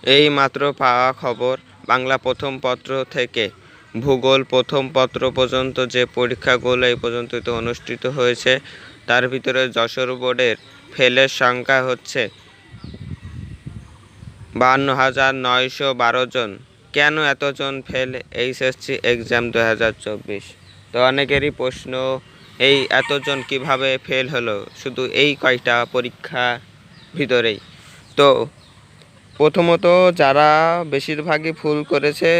এই মাত্র পাওয়া খবর বাংলা প্রথম পত্র থেকে ভূগোল প্রথম পত্র পর্যন্ত যে পরীক্ষাগুলো এই পর্যন্ত অনুষ্ঠিত হয়েছে তার ভিতরে যশোর বোর্ডের ফেলের সংখ্যা হচ্ছে 52,912 জন। কেন এতজন ফেল এইচএসসি এক্সাম 2024? তো অনেকেরই প্রশ্ন, এই এতজন কিভাবে ফেল হলো শুধু এই কয়টা পরীক্ষার ভিতরেই? তো প্রথমত যারা বেশিরভাগই ভুল করেছে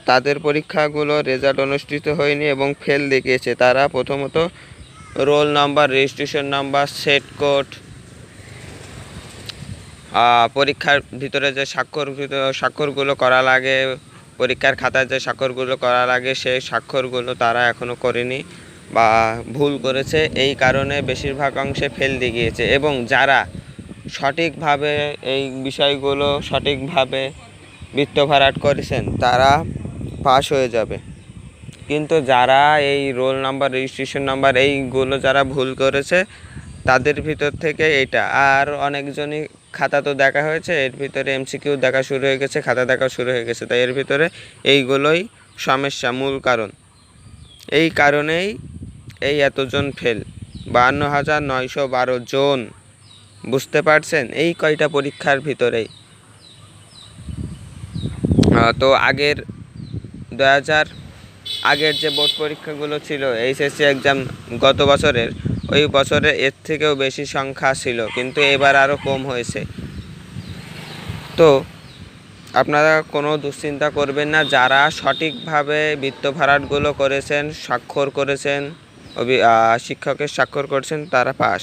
তাদের পরীক্ষাগুলো রেজাল্ট অনুষ্ঠিত হয়নি এবং ফেল দেখিয়েছে। তারা প্রথমত roll number, registration number, set code, পরীক্ষার ভিতরে যে স্বাক্ষরগুলো করা লাগে, পরীক্ষার খাতায় যে স্বাক্ষরগুলো করা লাগে সেই স্বাক্ষরগুলো তারা এখনও করেনি বা ভুল করেছে। এই কারণে বেশিরভাগ অংশে ফেল দেখিয়েছে এবং যারা সঠিকভাবে এই বিষয়গুলো সঠিকভাবে বৃত্ত ভরাট করেছেন তারা পাস হয়ে যাবে। কিন্তু যারা এই রোল নাম্বার, রেজিস্ট্রেশন নাম্বার এইগুলো যারা ভুল করেছে তাদের ভিতর থেকে এইটা, আর অনেকজনই খাতা তো দেখা হয়েছে, এর ভিতরে এমসিকিউ দেখা শুরু হয়ে গেছে, খাতা দেখা শুরু হয়ে গেছে, তাই এর ভিতরে এইগুলোই সমস্যা, মূল কারণ। এই কারণেই এই এতজন ফেল, 52,912 জন। বুঝতে পারছেন? এই কয়টা পরীক্ষার ভিতরেই। তো আগের আগের যে বোর্ড পরীক্ষাগুলো ছিল এইচএসসি এক্সাম গত বছরের, ওই বছরে এর থেকেও বেশি সংখ্যা ছিল, কিন্তু এবার আরও কম হয়েছে। তো আপনারা কোনো দুশ্চিন্তা করবেন না, যারা সঠিকভাবে বৃত্ত ভরাটগুলো করেছেন, স্বাক্ষর করেছেন, শিক্ষকের স্বাক্ষর করেছেন, তারা পাস।